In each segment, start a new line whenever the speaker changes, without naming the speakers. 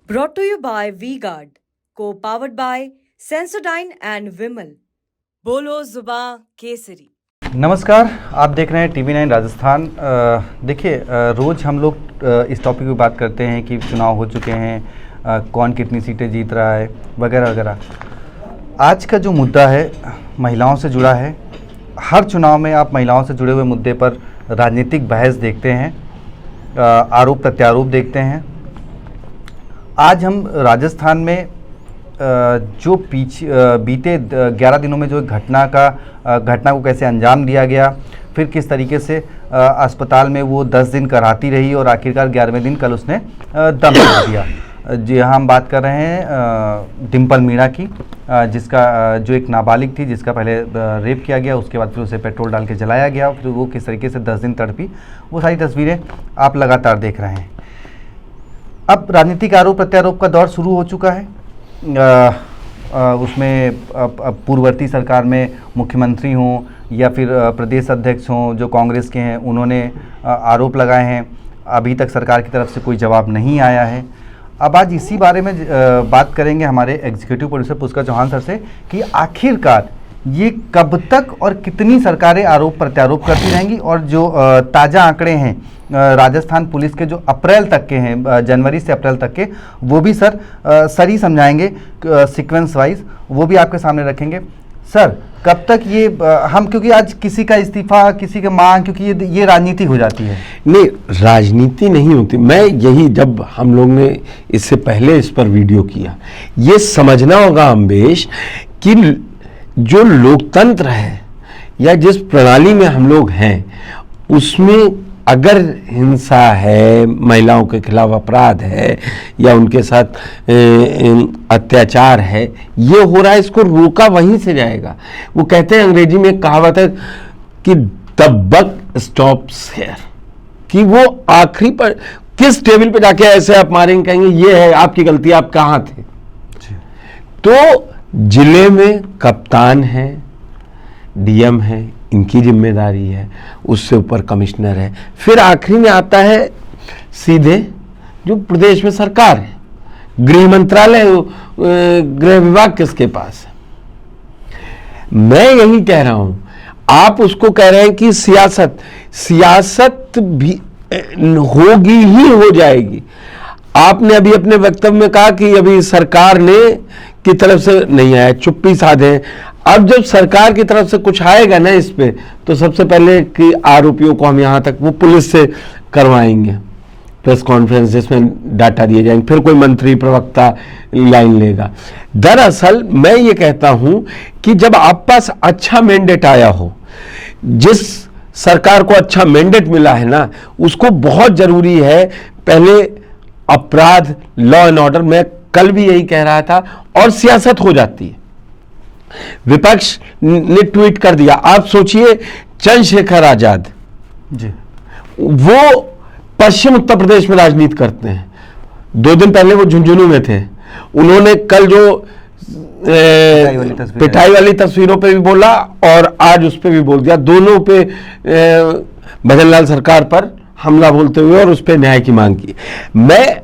Brought to you by V-Guard, co-powered by Sensodyne and Vimal. बोलो जुबां केसरी।
नमस्कार, आप देख रहे हैं TV9 राजस्थान। देखिए, रोज़ हम लोग इस टॉपिक पे बात करते हैं कि चुनाव हो चुके हैं, कौन कितनी सीटें जीत रहा है वगैरह वगैरह। आज का जो मुद्दा है महिलाओं से जुड़ा है। हर चुनाव में आप महिलाओं से जुड़े हुए मुद्दे पर राजनीतिक बहस देखते हैं, आरोप प्रत्यारोप देखते हैं। आज हम राजस्थान में जो बीते 11 दिनों में जो घटना को कैसे अंजाम दिया गया, फिर किस तरीके से अस्पताल में वो 10 दिन कराती रही और आखिरकार 11वें दिन कल उसने दम तोड़ दिया। जी हाँ, हम बात कर रहे हैं डिम्पल मीणा की, जिसका जो एक नाबालिग थी, जिसका पहले रेप किया गया, उसके बाद फिर उसे पेट्रोल डाल के जलाया गया, फिर वो किस तरीके से 10 दिन तड़पी, वो सारी तस्वीरें आप लगातार देख रहे हैं। अब राजनीतिक आरोप प्रत्यारोप का दौर शुरू हो चुका है। उसमें पूर्ववर्ती सरकार में मुख्यमंत्री हों या फिर प्रदेश अध्यक्ष हों जो कांग्रेस के हैं, उन्होंने आरोप लगाए हैं। अभी तक सरकार की तरफ से कोई जवाब नहीं आया है। अब आज इसी बारे में बात करेंगे हमारे executive producer Pushkar Chauhan sir से कि आखिरकार ये कब तक और कितनी सरकारें आरोप प्रत्यारोप करती रहेंगी, और जो ताज़ा आंकड़े हैं राजस्थान पुलिस के जो अप्रैल तक के हैं, जनवरी से अप्रैल तक के, वो भी सर ही समझाएंगे सीक्वेंस वाइज, वो भी आपके सामने रखेंगे। सर, कब तक ये हम, क्योंकि आज किसी का इस्तीफा, किसी का मांग, क्योंकि ये राजनीति हो जाती है।
नहीं, राजनीति नहीं होती। मैं यही, जब हम लोग ने इससे पहले इस पर वीडियो किया, ये समझना होगा अम्बेश कि जो लोकतंत्र है या जिस प्रणाली में हम लोग हैं, उसमें अगर हिंसा है, महिलाओं के खिलाफ अपराध है या उनके साथ अत्याचार है, ये हो रहा है, इसको रोका वहीं से जाएगा। वो कहते हैं, अंग्रेजी में एक कहावत है कि द बक स्टॉप्स हियर, कि वो आखिरी पर किस टेबल पे जाके ऐसे आप मारेंगे, कहेंगे ये है आपकी गलती, आप कहाँ थे। तो जिले में कप्तान है, डीएम है, इनकी जिम्मेदारी है, उससे ऊपर कमिश्नर है, फिर आखिरी में आता है सीधे जो प्रदेश में सरकार है, गृह मंत्रालय, गृह विभाग किसके पास है। मैं यही कह रहा हूं, आप उसको कह रहे हैं कि सियासत भी होगी ही हो जाएगी। आपने अभी अपने वक्तव्य में कहा कि अभी सरकार ने की तरफ से नहीं आया, चुप्पी साधे। अब जब सरकार की तरफ से कुछ आएगा ना इस पे, तो सबसे पहले कि आरोपियों को हम यहाँ तक वो पुलिस से करवाएंगे, प्रेस कॉन्फ्रेंस जिसमें डाटा दिए जाएंगे, फिर कोई मंत्री प्रवक्ता लाइन लेगा। दरअसल मैं ये कहता हूं कि जब आप पास अच्छा मैंडेट आया हो, जिस सरकार को अच्छा मैंडेट मिला है ना, उसको बहुत जरूरी है पहले अपराध, लॉ एंड ऑर्डर, मैं कल भी यही कह रहा था, और सियासत हो जाती है। विपक्ष ने ट्वीट कर दिया, आप सोचिए चंद्रशेखर आजाद जी, वो पश्चिम उत्तर प्रदेश में राजनीति करते हैं। 2 दिन पहले वो झुंझुनू में थे, उन्होंने कल जो पिटाई वाली तस्वीरों पे भी बोला और आज उस पे भी बोल दिया, दोनों पे भजनलाल सरकार पर हमला बोलते हुए और उस पे न्याय की मांग की। मैं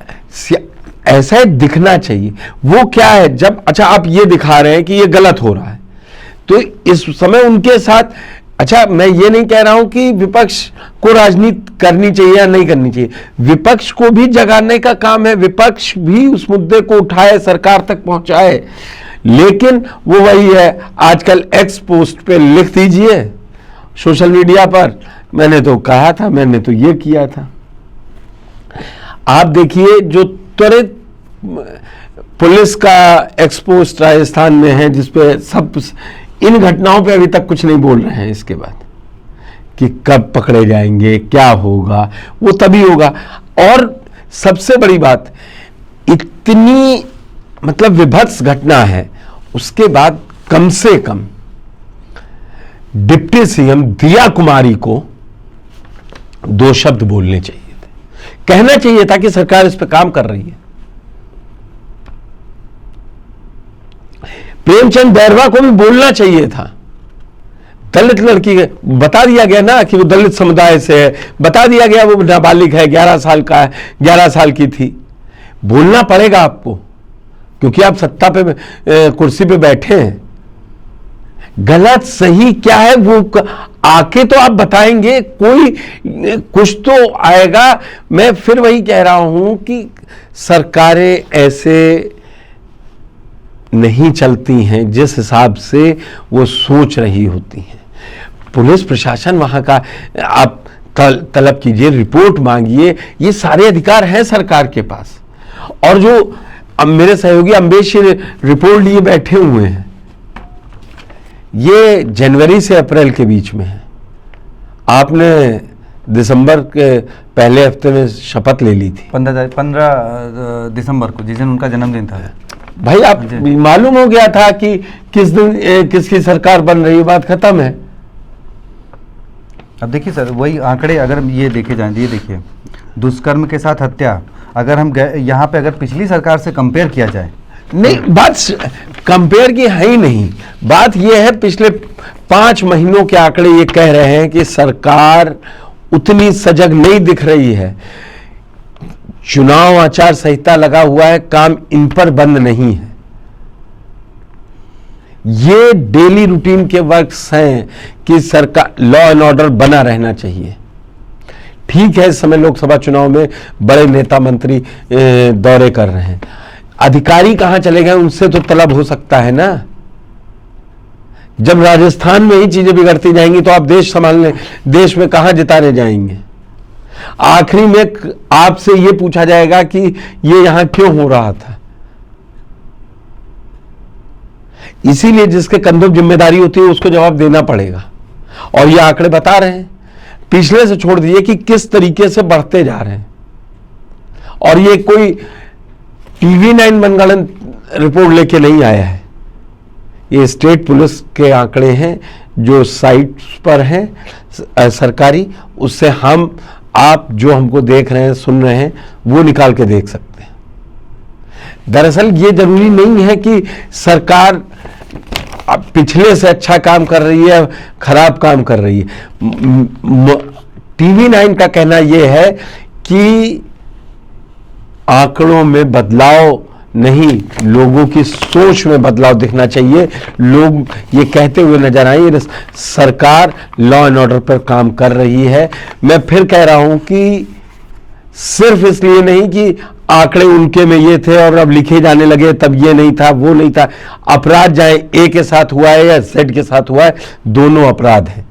ऐसा ही दिखना चाहिए। वो क्या है, जब अच्छा आप ये दिखा रहे हैं कि ये गलत हो रहा है, तो इस समय उनके साथ, अच्छा मैं ये नहीं कह रहा हूं कि विपक्ष को राजनीति करनी चाहिए या नहीं करनी चाहिए, विपक्ष को भी जगाने का काम है, विपक्ष भी उस मुद्दे को उठाए, सरकार तक पहुंचाए। लेकिन वो वही है, आजकल एक्स पोस्ट पे लिख दीजिए, सोशल मीडिया पर मैंने तो कहा था, मैंने तो ये किया था। आप देखिए जो त्वरित पुलिस का एक्सपोस्ट राजस्थान में है, जिसपे सब इन घटनाओं पे अभी तक कुछ नहीं बोल रहे हैं, इसके बाद कि कब पकड़े जाएंगे, क्या होगा, वो तभी होगा। और सबसे बड़ी बात, इतनी मतलब विभत्स घटना है, उसके बाद कम से कम डिप्टी सीएम दिया कुमारी को 2 शब्द बोलने चाहिए थे, कहना चाहिए था कि सरकार इस पर काम कर रही है। प्रेमचंद बैरवा को भी बोलना चाहिए था। दलित लड़की, बता दिया गया ना कि वो दलित समुदाय से है, बता दिया गया वो नाबालिग है, 11 साल का है, 11 साल की थी, बोलना पड़ेगा आपको, क्योंकि आप सत्ता पे कुर्सी पे बैठे हैं। गलत सही क्या है वो आके तो आप बताएंगे, कोई कुछ तो आएगा। मैं फिर वही कह रहा हूं कि सरकारें ऐसे नहीं चलती हैं जिस हिसाब से वो सोच रही होती हैं। पुलिस प्रशासन वहां का आप तलब कीजिए, रिपोर्ट मांगिए, ये सारे अधिकार हैं सरकार के पास। और जो अब मेरे सहयोगी अम्बेश रिपोर्ट लिए बैठे हुए हैं, ये जनवरी से अप्रैल के बीच में है। आपने दिसंबर के पहले हफ्ते में शपथ ले ली थी,
15 दिसंबर को, जिस दिन उनका जन्मदिन था।
भाई आप मालूम हो गया था कि किस दिन किसकी सरकार बन रही है, बात खत्म है।
अब देखिए सर, वही आंकड़े अगर ये देखे जाएं, ये देखिए दुष्कर्म के साथ हत्या, अगर हम यहाँ पे अगर पिछली सरकार से कंपेयर किया जाए,
नहीं बात कंपेयर की है ही नहीं, बात यह है पिछले 5 महीनों के आंकड़े ये कह रहे हैं कि सरकार उतनी सजग नहीं दिख रही है। चुनाव आचार संहिता लगा हुआ है, काम इन पर बंद नहीं है। ये डेली रूटीन के वर्क्स हैं कि सरकार लॉ एंड ऑर्डर बना रहना चाहिए। ठीक है, इस समय लोकसभा चुनाव में बड़े नेता मंत्री दौरे कर रहे हैं, अधिकारी कहां चले गए उनसे तो तलब हो सकता है ना। जब राजस्थान में ही चीजें बिगड़ती जाएंगी तो आप देश संभालने, देश में कहां जिताने जाएंगे। आखिरी में आपसे यह पूछा जाएगा कि यह यहां क्यों हो रहा था। इसीलिए जिसके कंधों पर जिम्मेदारी होती है उसको जवाब देना पड़ेगा। और ये आंकड़े बता रहे हैं, पिछले से छोड़ दीजिए कि किस तरीके से बढ़ते जा रहे हैं। और ये कोई TV9 मनगणन रिपोर्ट लेके नहीं आया है, ये स्टेट पुलिस के आंकड़े हैं जो साइट्स पर हैं सरकारी, उससे हम आप जो हमको देख रहे हैं सुन रहे हैं वो निकाल के देख सकते हैं। दरअसल ये जरूरी नहीं है कि सरकार पिछले से अच्छा काम कर रही है, खराब काम कर रही है। TV9 का कहना यह है कि आंकड़ों में बदलाव नहीं, लोगों की सोच में बदलाव दिखना चाहिए। लोग ये कहते हुए नजर आए सरकार लॉ एंड ऑर्डर पर काम कर रही है। मैं फिर कह रहा हूं कि सिर्फ इसलिए नहीं कि आंकड़े उनके में ये थे और अब लिखे जाने लगे तब ये नहीं था वो नहीं था। अपराध चाहे ए के साथ हुआ है या Z के साथ हुआ है, दोनों अपराध हैं।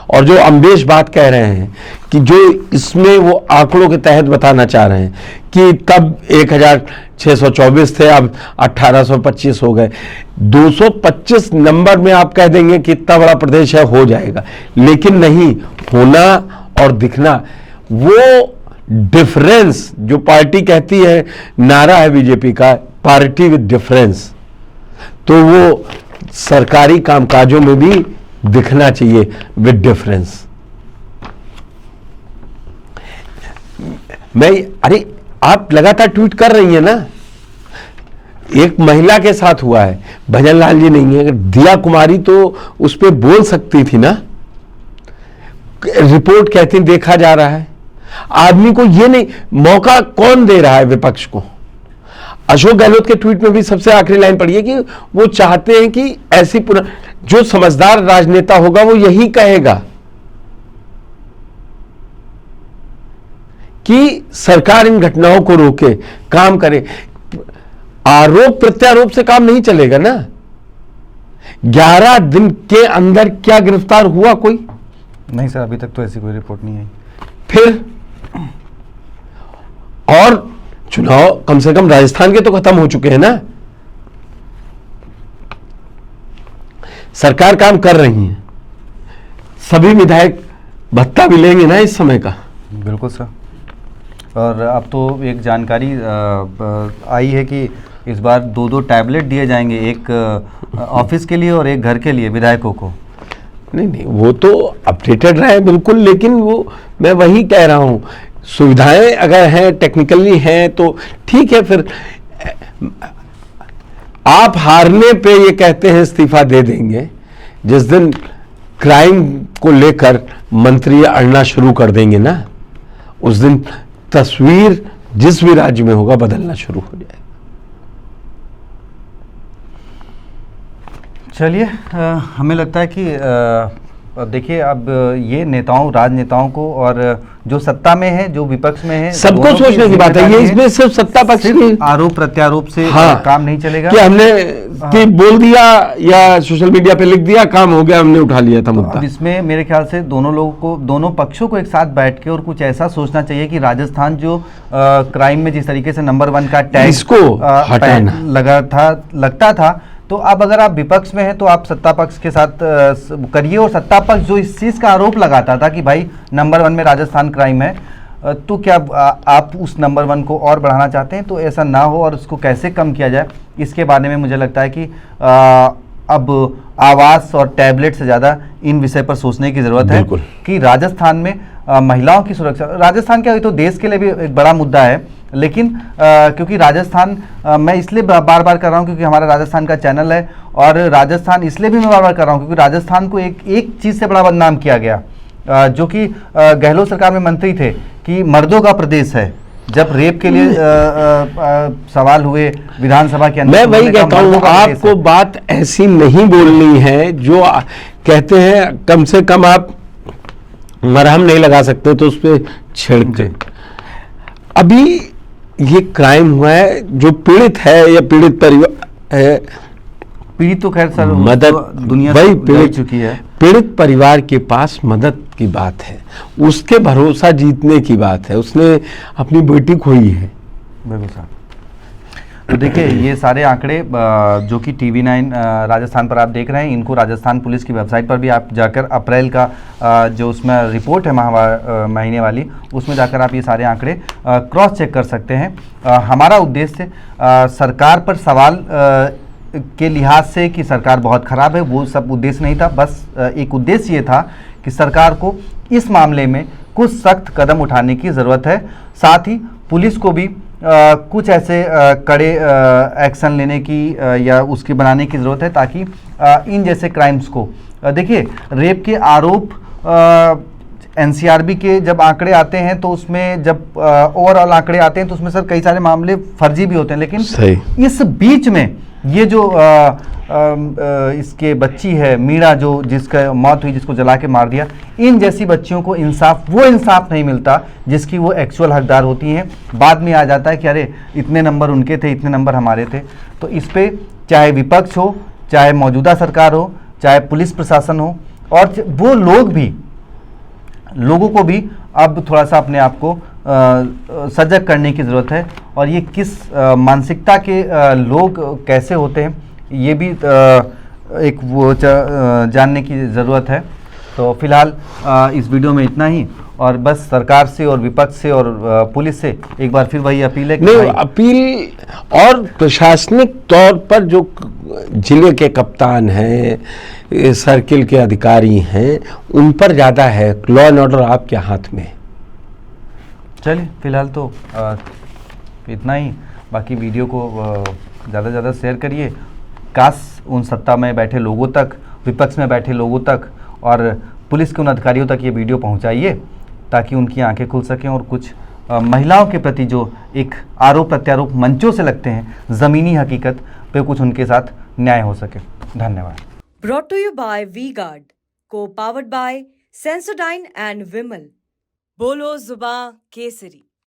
और जो अम्बेश बात कह रहे हैं कि जो इसमें वो आंकड़ों के तहत बताना चाह रहे हैं कि तब 1624 थे, अब 1825 हो गए। 225 नंबर में आप कह देंगे कि इतना बड़ा प्रदेश है, हो जाएगा, लेकिन नहीं, होना और दिखना, वो डिफरेंस जो पार्टी कहती है, नारा है बीजेपी का, पार्टी विद डिफरेंस, तो वो सरकारी कामकाजों में भी दिखना चाहिए विद डिफरेंस। अरे आप लगातार ट्वीट कर रही हैं ना, एक महिला के साथ हुआ है, भजन लाल जी नहीं है, दिया कुमारी तो उस पर बोल सकती थी ना। रिपोर्ट कहती देखा जा रहा है, आदमी को ये नहीं, मौका कौन दे रहा है विपक्ष को। अशोक गहलोत के ट्वीट में भी सबसे आखिरी लाइन पढ़ी है कि वो चाहते हैं कि ऐसी जो समझदार राजनेता होगा वो यही कहेगा कि सरकार इन घटनाओं को रोके, काम करे। आरोप प्रत्यारोप से काम नहीं चलेगा ना। 11 दिन के अंदर क्या गिरफ्तार हुआ कोई?
नहीं सर, अभी तक तो ऐसी कोई रिपोर्ट नहीं आई।
फिर और चुनाव कम से कम राजस्थान के तो खत्म हो चुके हैं ना। सरकार काम कर रही है, सभी विधायक भत्ता भी लेंगे ना इस समय का।
बिल्कुल सर। और अब तो एक जानकारी आई है कि इस बार 2-2 टैबलेट दिए जाएंगे, एक ऑफिस के लिए और एक घर के लिए विधायकों को।
नहीं, वो तो अपडेटेड रहे बिल्कुल, लेकिन वो मैं वही कह रहा हूं, सुविधाएं अगर हैं, टेक्निकली हैं तो ठीक है। फिर आप हारने पे ये कहते हैं इस्तीफा दे देंगे, जिस दिन क्राइम को लेकर मंत्री अड़ना शुरू कर देंगे ना, उस दिन तस्वीर जिस भी राज्य में होगा बदलना शुरू हो जाएगा।
चलिए, हमें लगता है कि देखिए अब ये नेताओं, राजनेताओं को और जो सत्ता में है, जो विपक्ष में है,
सबको सोचने की बात है। ये इसमें सिर्फ सत्ता पक्ष की
आरोप प्रत्यारोप से काम नहीं चलेगा
कि हमने कि बोल दिया या सोशल मीडिया पे लिख दिया, काम हो गया, हमने उठा लिया था मुद्दा।
अब इसमें मेरे ख्याल से दोनों लोगों को, दोनों पक्षों को एक साथ बैठ के और कुछ ऐसा सोचना चाहिए कि राजस्थान जो क्राइम में जिस तरीके से नंबर 1 का टैग
इसको हटाना
लगता था, तो अब अगर आप विपक्ष में हैं तो आप सत्ता पक्ष के साथ करिए। और सत्ता पक्ष जो इस चीज़ का आरोप लगाता था कि भाई नंबर 1 में राजस्थान क्राइम है, तो क्या आप उस नंबर 1 को और बढ़ाना चाहते हैं? तो ऐसा ना हो और उसको कैसे कम किया जाए, इसके बारे में मुझे लगता है कि अब आवास और टैबलेट से ज़्यादा इन विषय पर सोचने की ज़रूरत है कि राजस्थान में महिलाओं की सुरक्षा, राजस्थान क्या, तो देश के लिए भी एक बड़ा मुद्दा है, लेकिन क्योंकि राजस्थान, मैं इसलिए बार बार कर रहा हूँ क्योंकि हमारा राजस्थान का चैनल है, और राजस्थान इसलिए भी मैं बार बार कर रहा हूँ क्योंकि राजस्थान को एक चीज़ से बड़ा बदनाम किया गया, जो कि गहलोत सरकार में मंत्री थे कि मर्दों का प्रदेश है। जब रेप के लिए सवाल हुए विधानसभा के अंदर,
मैं वही कहता हूँ, आपको बात ऐसी नहीं बोलनी है जो कहते हैं कम से कम आप मरहम नहीं लगा सकते तो उस पर छिड़के। अभी ये क्राइम हुआ है, जो पीड़ित है या पीड़ित परिवार है,
पीड़ित तो खैर सर
मदद
दुनिया
वही
पीड़ित चुकी है,
पीड़ित परिवार के पास मदद की बात है, उसके भरोसा जीतने की बात है, उसने अपनी बेटी खोई है।
बिल्कुल सर। तो देखिए ये सारे आंकड़े जो कि TV9 राजस्थान पर आप देख रहे हैं, इनको राजस्थान पुलिस की वेबसाइट पर भी आप जाकर अप्रैल का जो उसमें रिपोर्ट है महीने वाली, उसमें जाकर आप ये सारे आंकड़े क्रॉस चेक कर सकते हैं। हमारा उद्देश्य सरकार पर सवाल के लिहाज से कि सरकार बहुत ख़राब है, वो सब उद्देश्य नहीं था। बस एक उद्देश्य ये था कि सरकार को इस मामले में कुछ सख्त कदम उठाने की ज़रूरत है, साथ ही पुलिस को भी कुछ ऐसे कड़े एक्शन लेने की या उसकी बनाने की ज़रूरत है, ताकि इन जैसे क्राइम्स को, देखिए रेप के आरोप NCRB के जब आंकड़े आते हैं तो उसमें जब ओवरऑल आंकड़े आते हैं तो उसमें सर कई सारे मामले फर्जी भी होते हैं, लेकिन इस बीच में ये जो इसके बच्ची है मीरा, जो जिसका मौत हुई, जिसको जला के मार दिया, इन जैसी बच्चियों को वो इंसाफ नहीं मिलता जिसकी वो एक्चुअल हकदार होती हैं। बाद में आ जाता है कि अरे इतने नंबर उनके थे, इतने नंबर हमारे थे। तो इस पे चाहे विपक्ष हो, चाहे मौजूदा सरकार हो, चाहे पुलिस प्रशासन हो, और वो लोगों को भी अब थोड़ा सा अपने आप को सजग करने की ज़रूरत है। और ये किस मानसिकता के लोग कैसे होते हैं, ये भी एक वो जानने की ज़रूरत है। तो फिलहाल इस वीडियो में इतना ही, और बस सरकार से और विपक्ष से और पुलिस से एक बार फिर वही अपील है कि
नहीं, अपील और प्रशासनिक तौर पर जो जिले के कप्तान हैं, सर्किल के अधिकारी हैं, उन पर ज़्यादा है। लॉ एंड ऑर्डर आपके हाथ में।
चलिए फिलहाल तो इतना ही। बाकी वीडियो को ज़्यादा से ज़्यादा शेयर करिए, काश उन सत्ता में बैठे लोगों तक, विपक्ष में बैठे लोगों तक और पुलिस के उन अधिकारियों तक ये वीडियो पहुंचाइए, ताकि उनकी आंखें खुल सकें और कुछ महिलाओं के प्रति जो एक आरोप प्रत्यारोप मंचों से लगते हैं, ज़मीनी हकीकत पे कुछ उनके साथ न्याय हो सके। धन्यवाद।
Brought to you by V-Guard, co-powered by Sensodyne and Vimal. बोलो जुबां केसरी।